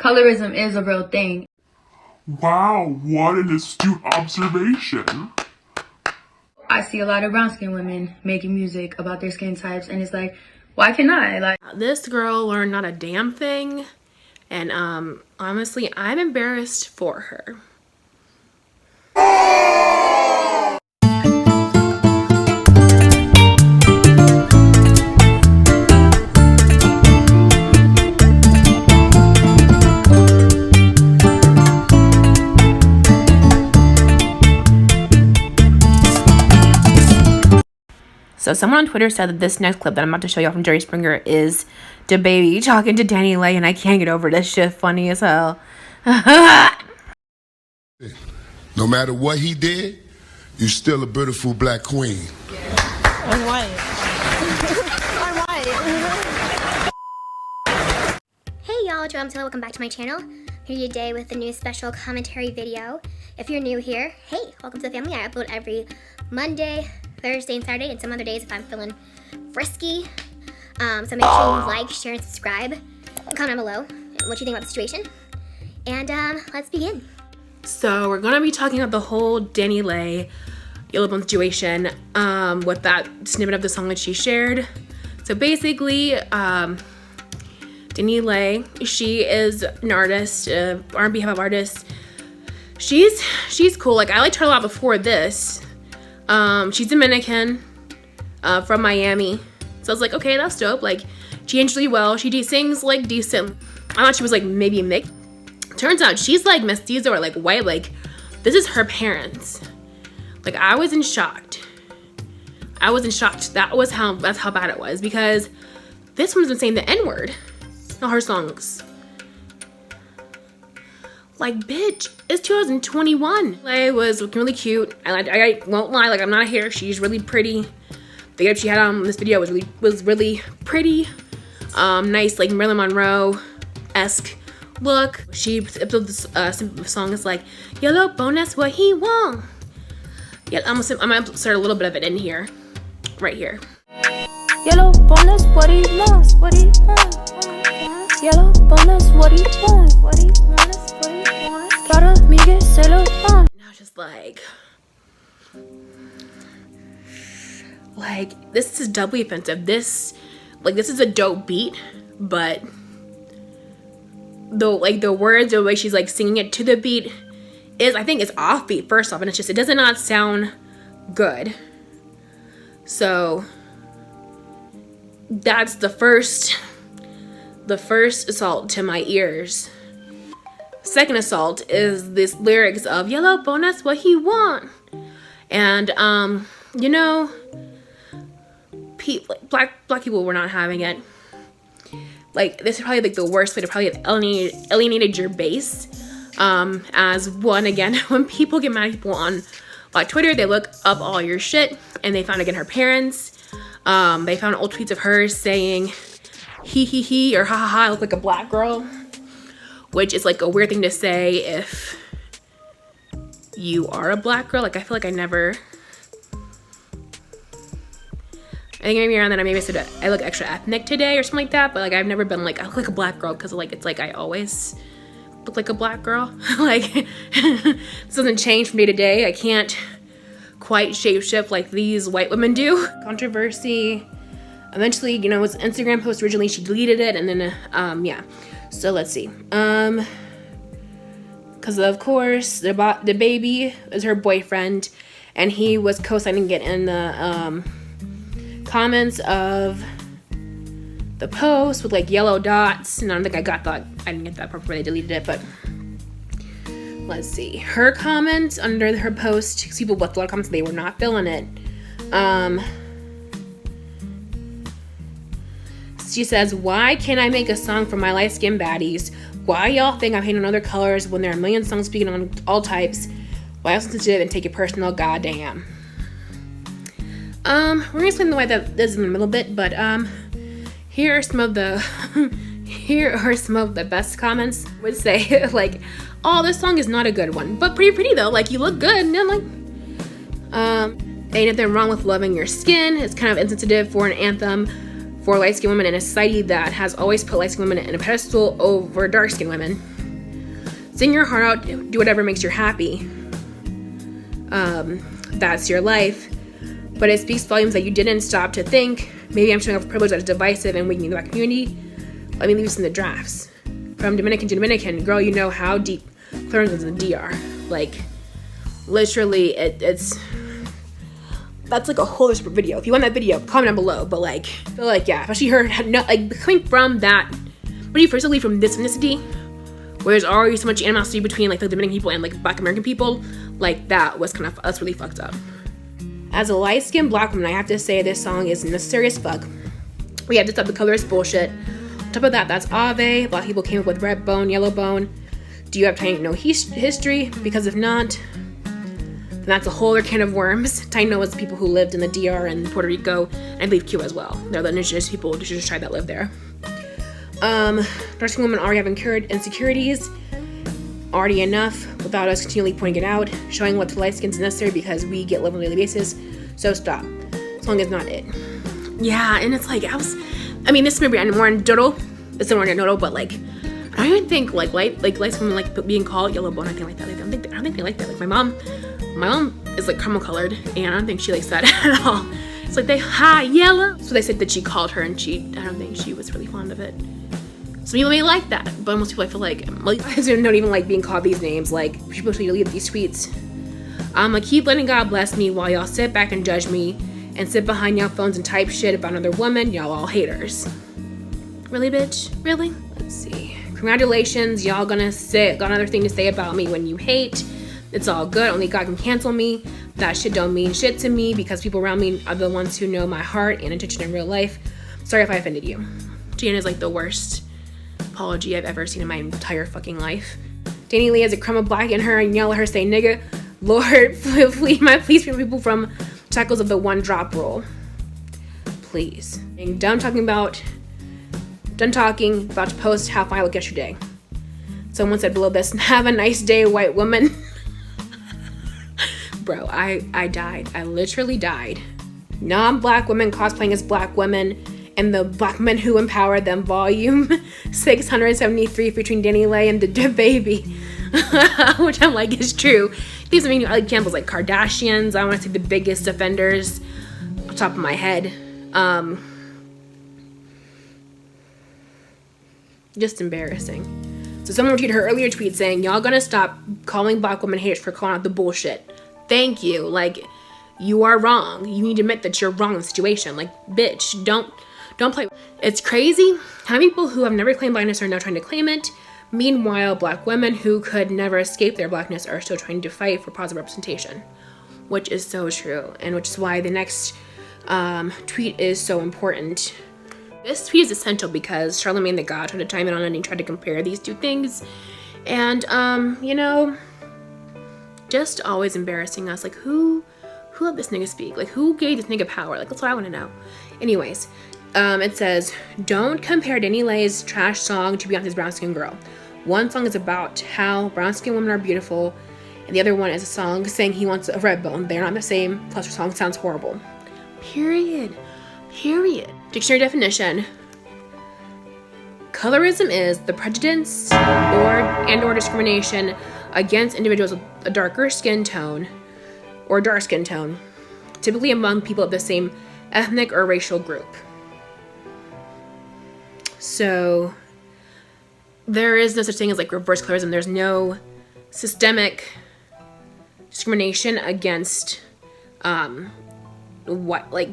colorism is a real thing. Wow, what an astute observation. I see a lot of brown skin women making music about their skin types, and it's like, why can't I? Like, this girl learned not a damn thing, and honestly, I'm embarrassed for her. So someone on Twitter said that this next clip that I'm about to show y'all from Jerry Springer is DaBaby talking to Danileigh, and I can't get over this shit. Funny as hell. No matter what he did, you're still a beautiful black queen. I'm white. I'm white. Hey y'all, Taylor, welcome back to my channel. Here today with a new special commentary video. If you're new here, hey, welcome to the family. I upload every Monday, Thursday, and Saturday, and some other days if I'm feeling frisky. So make sure you like, share, and subscribe. And comment below what you think about the situation. And let's begin. So we're gonna be talking about the whole Danileigh Yellow Bone situation with that snippet of the song that she shared. So basically, Danileigh, she is an artist, R&B hip hop artist. She's cool. Like, I liked her a lot before this. She's Dominican, from Miami. So I was like, okay, that's dope. Like, she aged really well. She sings like decent. I thought she was like maybe mixed. Turns out she's like mestizo or like white. Like, this is her parents. Like, I was in shocked. That's how bad it was, because this one's been saying the N-word in her songs. Like, bitch, it's 2021. Leigh was looking really cute. I won't lie, like, I'm not a hater. She's really pretty. The getup she had on this video was really pretty. Nice, like, Marilyn Monroe-esque look. This song is like, yellow bone, that's what he want. Yeah, I'm gonna insert a little bit of it in here, right here. Yellow bone, that's what he wants, what he wants. Yellow bone, that's what he wants, what he wants, what he wants. Para Miguel se lo dan. Now it's just like, this is doubly offensive. This is a dope beat, but the words, the way she's like singing it to the beat I think it's offbeat first off, and it does not sound good. So that's the first assault to my ears. Second assault is this lyrics of yellow bone, that's what he want. And you know, black people were not having it. Like, this is probably like the worst way to probably have alienated your base. As one, again, when people get mad at people on like Twitter, they look up all your shit, and they found, again, her parents. They found old tweets of her saying he or ha ha ha, I look like a black girl, which is like a weird thing to say if you are a black girl. Like, I feel like I think maybe around that I said I look extra ethnic today or something like that, but like, I've never been like, I look like a black girl, because like, it's like I always look like a black girl. Like, this doesn't change from day to day. I can't quite shapeshift like these white women do. Controversy. Eventually, you know, it was an Instagram post originally. She deleted it, and then yeah. So let's see. Because of course DaBaby is her boyfriend, and he was co-signing it in the comments of the post with like yellow dots, and I don't think I didn't get that part before they deleted it, but let's see. Her comments under her post, people left a lot of comments, they were not feeling it. She says, why can't I make a song for my light-skinned baddies? Why y'all think I'm hating on other colors when there are a million songs speaking on all types? Why else sensitive and take it personal? Goddamn. We're gonna explain the way that this is in a little bit, but here are some of the best comments. I would say like, oh, this song is not a good one, but pretty though. Like, you look good, and then like, ain't nothing wrong with loving your skin. It's kind of insensitive for an anthem for light-skinned women in a society that has always put light-skinned women in a pedestal over dark-skinned women. Sing your heart out, do whatever makes you happy. That's your life. But it speaks volumes that you didn't stop to think, maybe I'm showing off privilege that is divisive and weakening the Black community. Let me leave this in the drafts. From Dominican to Dominican, girl, you know how deep colorism is in the DR. Like, literally, it's that's like a whole separate video. If you want that video, comment down below. But like, I feel like, yeah, especially her, like, coming from that, but you firstly from this ethnicity, where there's already so much animosity between like the Dominican people and like Black American people, like that was kind of, that's really fucked up. As a light-skinned Black woman, I have to say this song is necessary as fuck. We have to stop the colorist bullshit. On top of that, that's Ave. Black people came up with red bone, yellow bone. Do you have time to know history? Because if not, then that's a whole other can of worms. Taino was people who lived in the DR and Puerto Rico, and I believe Cuba as well. They're the indigenous people who just tried that live there. Dark-skinned women already have incurred insecurities, already enough, without us continually pointing it out, showing what to light skins is necessary because we get love on a daily basis. So stop. Song is not it. Yeah, and it's like, I mean, this may be more anecdotal. It's more anecdotal, but like, I don't even think like light women like being called yellow bone. I think like that. Like, I don't think they like that. Like my mom is like caramel colored, and I don't think she likes that at all. It's like hi yellow. So they said that she called her, and I don't think she was really fond of it. Some people may like that, but most people I feel like don't even like being called these names. Like people should delete these tweets. I'ma keep letting God bless me while y'all sit back and judge me and sit behind y'all phones and type shit about another woman. Y'all all haters. Really, bitch? Really? Let's see. Congratulations, y'all got another thing to say about me when you hate. It's all good. Only God can cancel me. That shit don't mean shit to me because people around me are the ones who know my heart and intention in real life. Sorry if I offended you. Jan is like the worst apology I've ever seen in my entire fucking life. Danileigh has a crumb of black in her and yell at her, say nigga. Lord, please free people from shackles of the one drop rule. Please. And done talking, about to post how fine I look yesterday. Someone said below this, have a nice day, white woman. Bro, I died. I literally died. Non-black women cosplaying as black women and the Black Men Who Empower Them, volume 673, featuring Danileigh and the baby. Which I'm like, is true. These are like examples like Kardashians. I want to see the biggest offenders off the top of my head. Just embarrassing. So someone retweeted her earlier tweet saying, y'all gonna stop calling black women haters for calling out the bullshit. Thank you. Like, you are wrong. You need to admit that you're wrong in the situation. Like, bitch, don't play. It's crazy how many people who have never claimed blackness are now trying to claim it. Meanwhile, black women who could never escape their blackness are still trying to fight for positive representation, which is so true, and which is why the next tweet is so important. This tweet is essential because Charlemagne the God tried to chime in on it and he tried to compare these two things, and you know, just always embarrassing us. Like, who let this nigga speak? Like, who gave this nigga power? Like, that's what I want to know. Anyways, it says, don't compare Danileigh's trash song to Beyonce's Brown Skin Girl. One song is about how brown skin women are beautiful, and the other one is a song saying he wants a red bone. They're not the same, plus her song sounds horrible. Period. Dictionary definition. Colorism is the prejudice or discrimination against individuals with a darker skin tone or dark skin tone, typically among people of the same ethnic or racial group. So there is no such thing as like reverse colorism. There's no systemic discrimination against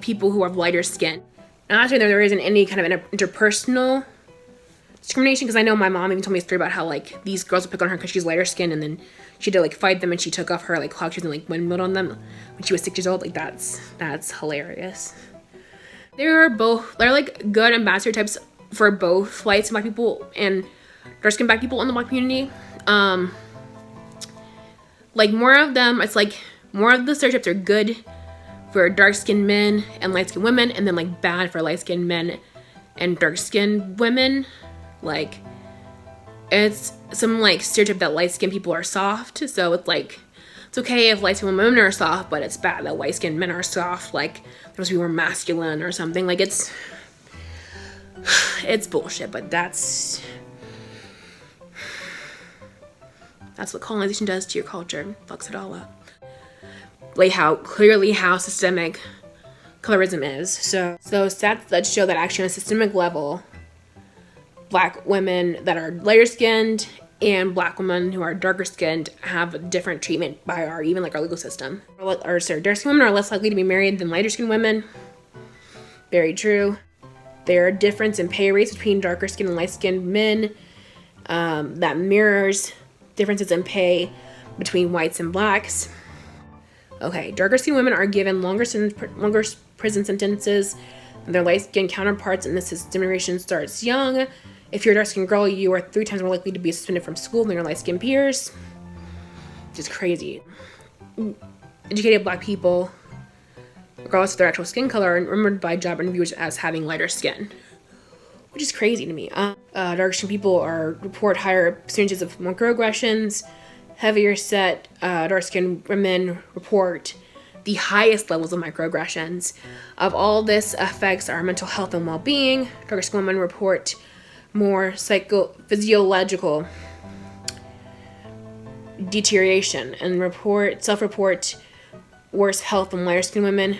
people who have lighter skin. I'm not saying there isn't any kind of interpersonal discrimination, because I know my mom even told me a story about how like these girls would pick on her because she's lighter skin, and then she had to like fight them, and she took off her like clog shoes and like windmilled on them when she was 6 years old. Like that's hilarious. There are like good and bad stereotypes for both light skin black people and dark skin black people in the black community. Like more of them, it's like more of the stereotypes are good for dark skinned men and light skinned women, and then like bad for light skinned men and dark skinned women. Like, it's some like stereotype that light skinned people are soft, so it's like it's okay if light skinned women are soft, but it's bad that white skinned men are soft. Like they're supposed to be more masculine or something. Like it's bullshit, but that's That's what colonization does to your culture. Fucks it all up. Like how systemic colorism is. So stats that show that actually on a systemic level, black women that are lighter skinned and black women who are darker skinned have different treatment by our legal system. Dark skinned women are less likely to be married than lighter skinned women. Very true. There are difference in pay rates between darker skinned and light skinned men. That mirrors differences in pay between whites and blacks. Okay, darker skinned women are given longer prison sentences than their light skinned counterparts, and this discrimination starts young. If you're a dark skinned girl, you are 3 times more likely to be suspended from school than your light skinned peers. Just crazy. Educated black people, regardless of their actual skin color, are remembered by job interviewers as having lighter skin, which is crazy to me. Dark skinned people report higher percentages of microaggressions. Heavier set dark skinned women report the highest levels of microaggressions. Of all this affects our mental health and well-being. Darker skinned women report more physiological deterioration and self-report worse health than lighter skinned women.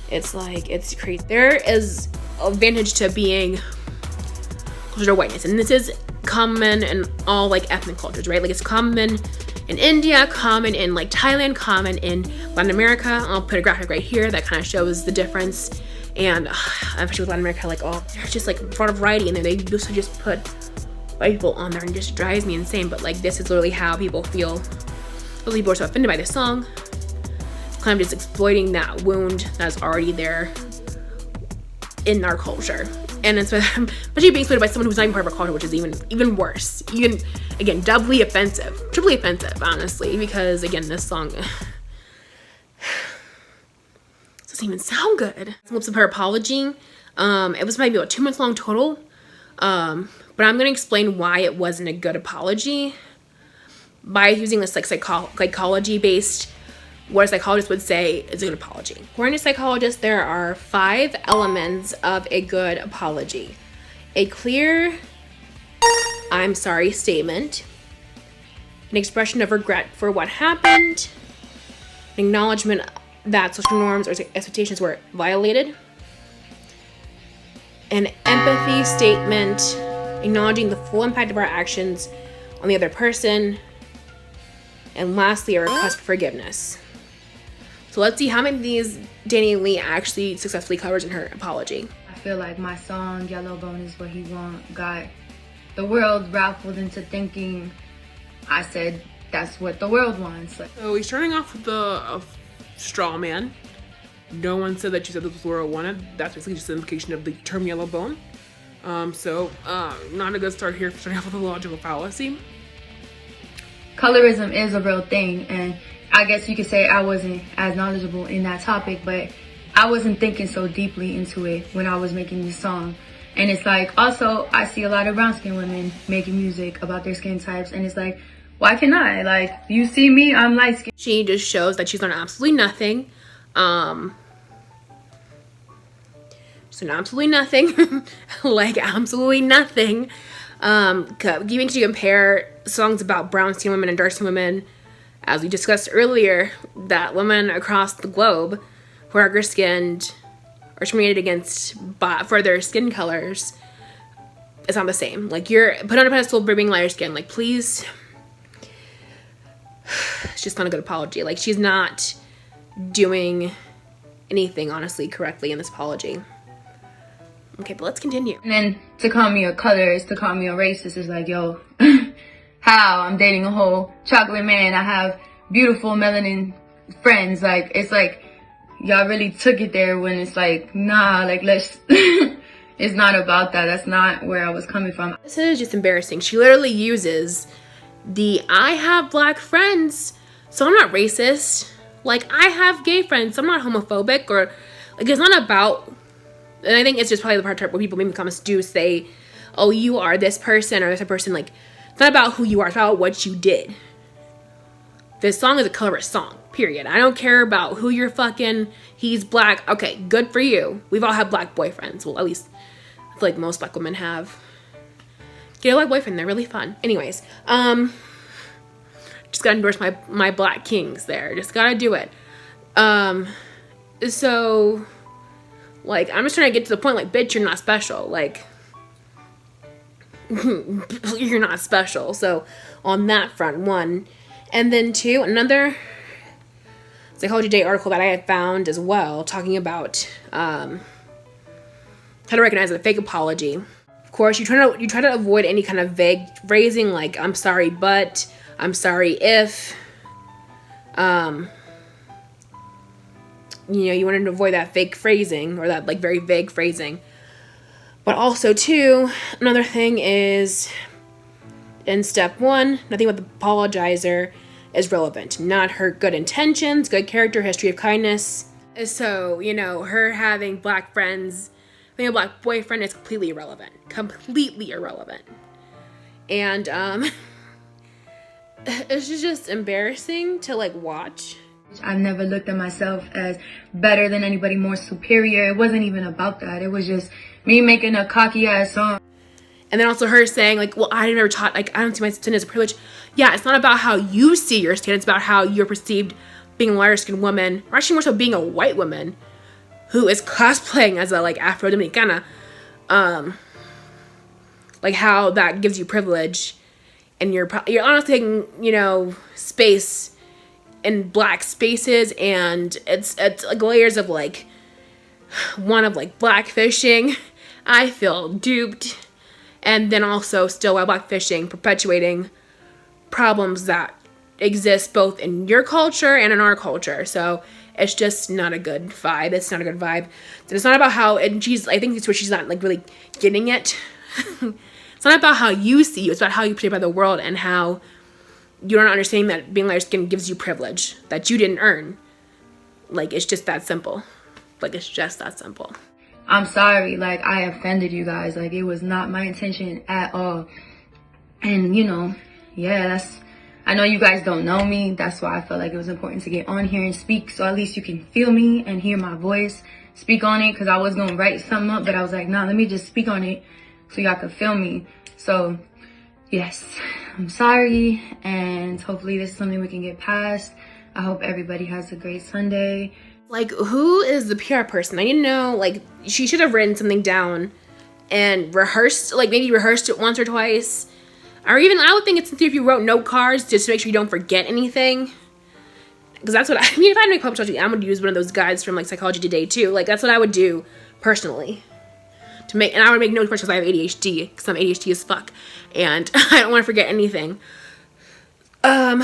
It's crazy. There is advantage to being closer to whiteness, and this is common in all ethnic cultures, right? It's common in India, common in Thailand, common in Latin America. I'll put a graphic right here that kind of shows the difference. And especially with Latin America, there's just a lot of variety in there. They used to just put white people on there, and it just drives me insane. But this is literally how people feel. Those people are so offended by this song, kind of just exploiting that wound that's already there in our culture. And it's especially being exploited by someone who's not even part of our culture, which is even worse. Again, doubly offensive. Triply offensive, honestly, because, again, this song doesn't even sound good. Lips of her apology. It was maybe about 2 minutes long total. But I'm going to explain why it wasn't a good apology by using this psychology-based, what a psychologist would say is a good apology. According to psychologists, there are 5 elements of a good apology. A clear "I'm sorry" statement, an expression of regret for what happened, an acknowledgement that social norms or expectations were violated, an empathy statement, acknowledging the full impact of our actions on the other person, and lastly, a request for forgiveness. So let's see how many of these Danileigh actually successfully covers in her apology. I feel like my song, Yellow Bone Is What He Want, got the world raffled into thinking I said that's what the world wants. So he's starting off with a straw man. No one said that you said this was what the world wanted. That's basically just an implication of the term yellow bone. Not a good start here for starting off with a logical fallacy. Colorism is a real thing, and I guess you could say I wasn't as knowledgeable in that topic, but I wasn't thinking so deeply into it when I was making this song. And it's also, I see a lot of brown skin women making music about their skin types, and it's why can't I? You see me, I'm light skinned. She just shows that she's done absolutely nothing. Absolutely nothing. Absolutely nothing. Even to compare songs about brown skin women and dark skin women, as we discussed earlier, that women across the globe who are darker skinned are discriminated against for their skin colors. It's not the same. You're put on a pedestal for being lighter skin. Please. It's just not a good apology. She's not doing anything, honestly, correctly in this apology. Okay, but let's continue. And then to call me a colorist, to call me a racist is yo, how? I'm dating a whole chocolate man. I have beautiful melanin friends. Y'all really took it there when it's nah, let's, it's not about that. That's not where I was coming from. This is just embarrassing. She literally uses I have black friends, so I'm not racist. I have gay friends, so I'm not homophobic, or it's not about. And I think it's just probably the part where people maybe comments do say, oh, you are this person or this person. It's not about who you are, it's about what you did. This song is a colorist song, period. I don't care about who you're fucking, he's black. Okay, good for you. We've all had black boyfriends. Well, at least I feel most black women have. Get a black boyfriend, they're really fun. Anyways, Just gotta endorse my black kings there. Just gotta do it. So, like, I'm just trying to get to the point, like, bitch, you're not special. Like, you're not special. So, on that front, one. And then two, another Psychology Today article that I had found as well, talking about how to recognize a fake apology. Of course, you try to avoid any kind of vague phrasing like "I'm sorry, but," "I'm sorry if." You wanted to avoid that fake phrasing or that like very vague phrasing. But also too, another thing is in step one, nothing about the apologizer is relevant. Not her good intentions, good character, history of kindness. So, her having black friends, having a black boyfriend is completely irrelevant. Completely irrelevant. And it's just embarrassing to like watch. I've never looked at myself as better than anybody, more superior. It wasn't even about that. It was just me making a cocky ass song. And then also her saying like, well, I never taught, like, I don't see my skin as a privilege. Yeah, it's not about how you see your skin. It's about how you're perceived being a lighter-skinned woman, or actually more so being a white woman who is cosplaying as a like Afro-Dominicana. Like how that gives you privilege, and you're honestly taking, space in black spaces, and it's like layers of like one of like blackfishing. I feel duped, and then also still while blackfishing perpetuating problems that exist both in your culture and in our culture. So it's just not a good vibe. It's not a good vibe. So it's not about how, and I think it's where she's not like really getting it. It's not about how you see you. It's about how you perceive by the world, and how you're not understanding that being lighter skin gives you privilege that you didn't earn. Like, it's just that simple. Like, it's just that simple. I'm sorry, like, I offended you guys. Like, it was not my intention at all. And, I know you guys don't know me. That's why I felt like it was important to get on here and speak, so at least you can feel me and hear my voice. Speak on it, because I was going to write something up, but I was like, nah, let me just speak on it so y'all could feel me. So, yes, I'm sorry, and hopefully this is something we can get past. I hope everybody has a great Sunday. Like, who is the PR person? I need to know, like, she should have written something down and rehearsed, like, maybe rehearsed it once or twice. Or even, I would think it's if you wrote note cards just to make sure you don't forget anything. Because that's what, if I had to make public strategy, I would use one of those guides from, like, Psychology Today, too. Like, that's what I would do, personally. And I would make notes because I have ADHD, because I'm ADHD as fuck. And I don't want to forget anything. So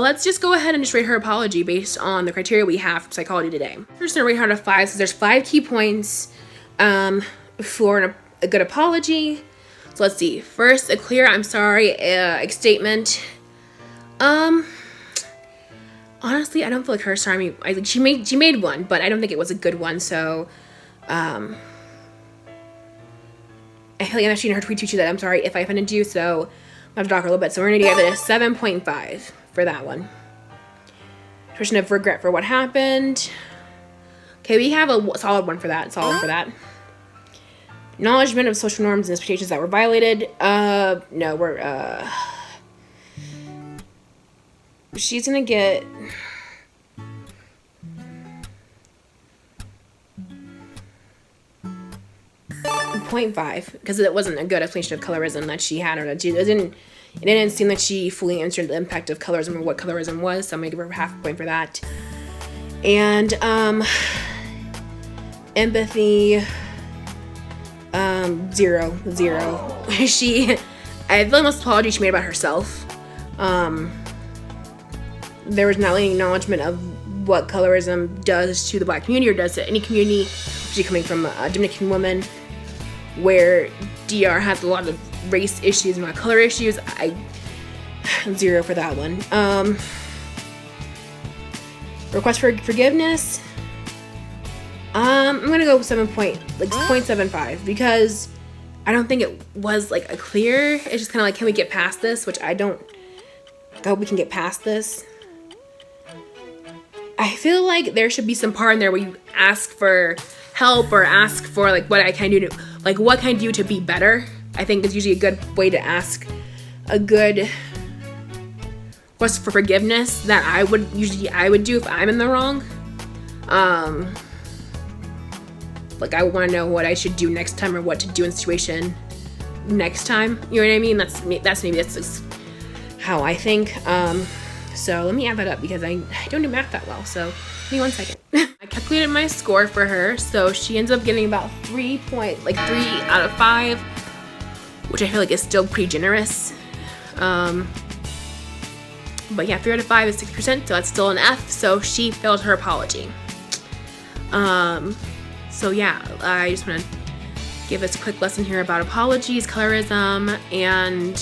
let's just go ahead and just rate her apology based on the criteria we have from Psychology Today. I'm just going to rate her out of 5, so there's 5 key points for a good apology. So let's see. First, a clear "I'm sorry" statement. Honestly, I don't feel like her sorry. I mean, she made one, but I don't think it was a good one. So, I feel like I'm actually in her tweet to you that I'm sorry if I offended you. So, I have to talk her a little bit. So we're gonna give it a 7.5 for that one. Expression of regret for what happened. Okay, we have a solid one for that. Acknowledgement of social norms and expectations that were violated. She's gonna get 0.5 because it wasn't a good explanation of colorism that she had, or that it didn't seem like she fully answered the impact of colorism or what colorism was. So I'm gonna give her half a point for that. And empathy, 0. I feel like most apology she made about herself. There was not any acknowledgement of what colorism does to the black community or does to any community, especially coming from a Dominican woman, where DR has a lot of race issues and not color issues. 0 for that one. Request for forgiveness. I'm gonna go 0.75 because I don't think it was like a clear. It's just kind of like, can we get past this? Which I hope we can get past this. I feel like there should be some part in there where you ask for help or ask for like what can I do to be better. I think is usually a good way to ask a good request for forgiveness that I would do if I'm in the wrong. Like I want to know what I should do next time or what to do in the situation next time. You know what I mean? That's just how I think. So let me add that up because I don't do math that well. So give me 1 second. I calculated my score for her. So she ends up getting about 3 out of 5, which I feel like is still pretty generous. But yeah, 3 out of 5 is 6%, so that's still an F. So she failed her apology. So yeah, I just want to give us a quick lesson here about apologies, colorism, and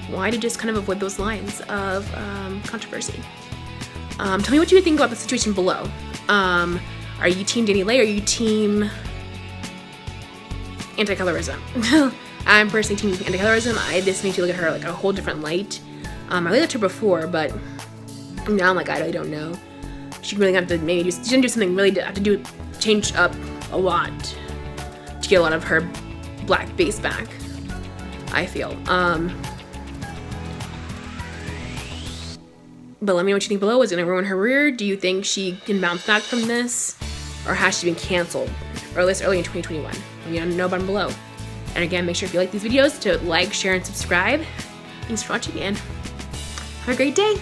why to just kind of avoid those lines of controversy. Tell me what you think about the situation below. Are you team Danileigh or are you team anti-colorism? I'm personally team anti-colorism. This makes you look at her like a whole different light. I looked at her before, but now I'm like, I really don't know. She really got to maybe she didn't do something really to have to change up a lot to get a lot of her black base back, I feel. But let me know what you think below. Is it gonna ruin her career? Do you think she can bounce back from this? Or has she been canceled? Or at least early in 2021? Let me know down below. And again, make sure if you like these videos to like, share, and subscribe. Thanks for watching and have a great day.